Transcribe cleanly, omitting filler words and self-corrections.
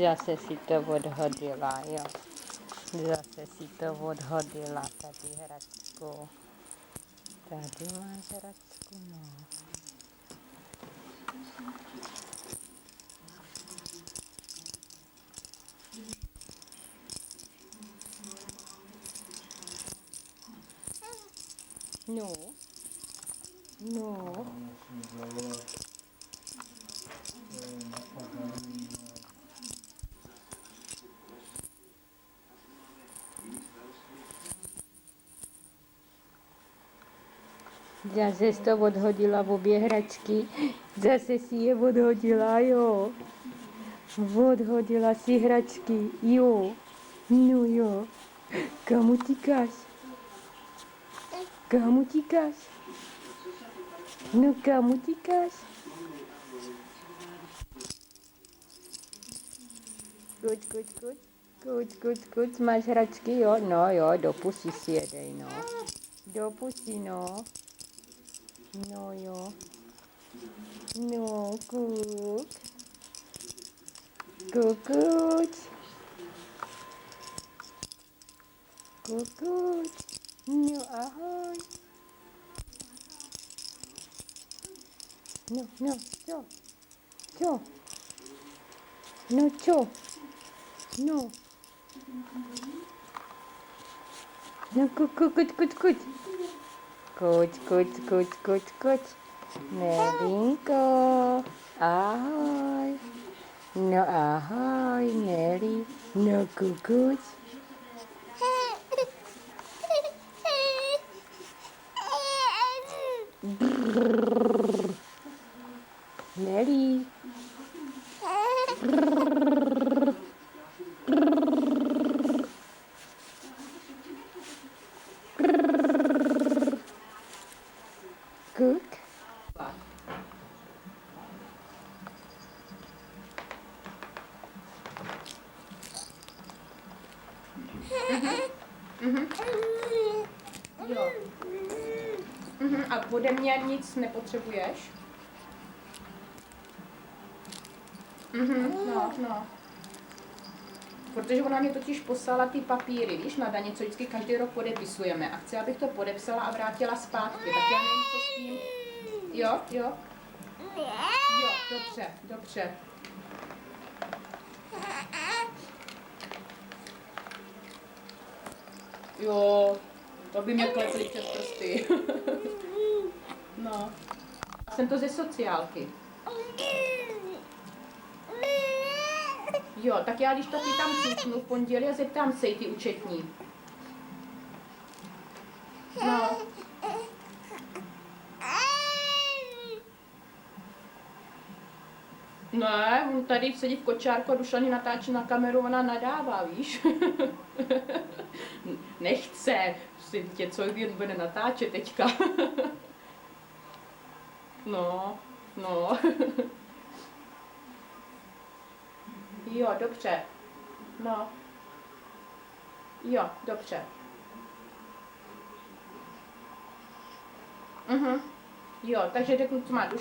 Zase si to odhodila, jo. Zase si to odhodila, tady hračku. Tady máš hračku, no. No. No. Zase jsi to odhodila v obě hračky. Zase si je odhodila, jo. Odhodila si hračky, jo. No jo. Kam utíkáš? Kam utíkáš? No kam utíkáš? Kuď, máš hračky, jo? No jo, do pusy si jedej, no. Do pusy, no. No jo. No, kuď. Kuď. No, ahoj. No, čo? Čo? No, čo? No. No, kuď. Kuď. Nelinko. Ahoj. No, ahoj, Neli. No, kuď. Neli. Cook. Jo. A ode mě nic nepotřebuješ? No. Protože ona mě totiž poslala ty papíry, víš, na daně, co vždycky každý rok podepisujeme. A chce, abych to podepsala a vrátila zpátky. Tak já nevím, co s tím. Jo. Jo, dobře. Jo, to by mě klepli přes prsty. No. Jsem to ze sociálky. Jo, tak já když to ty tam cíknu v pondělí a zeptám se jí ty účetní. No. Ne, on tady sedí v kočárku a Dušani natáčí na kameru, ona nadává, víš? Nechce, si tě co jen bude natáčet teďka. No. Jo, dobře. No. Jo, dobře. Jo, takže řeknu, co má Dušan.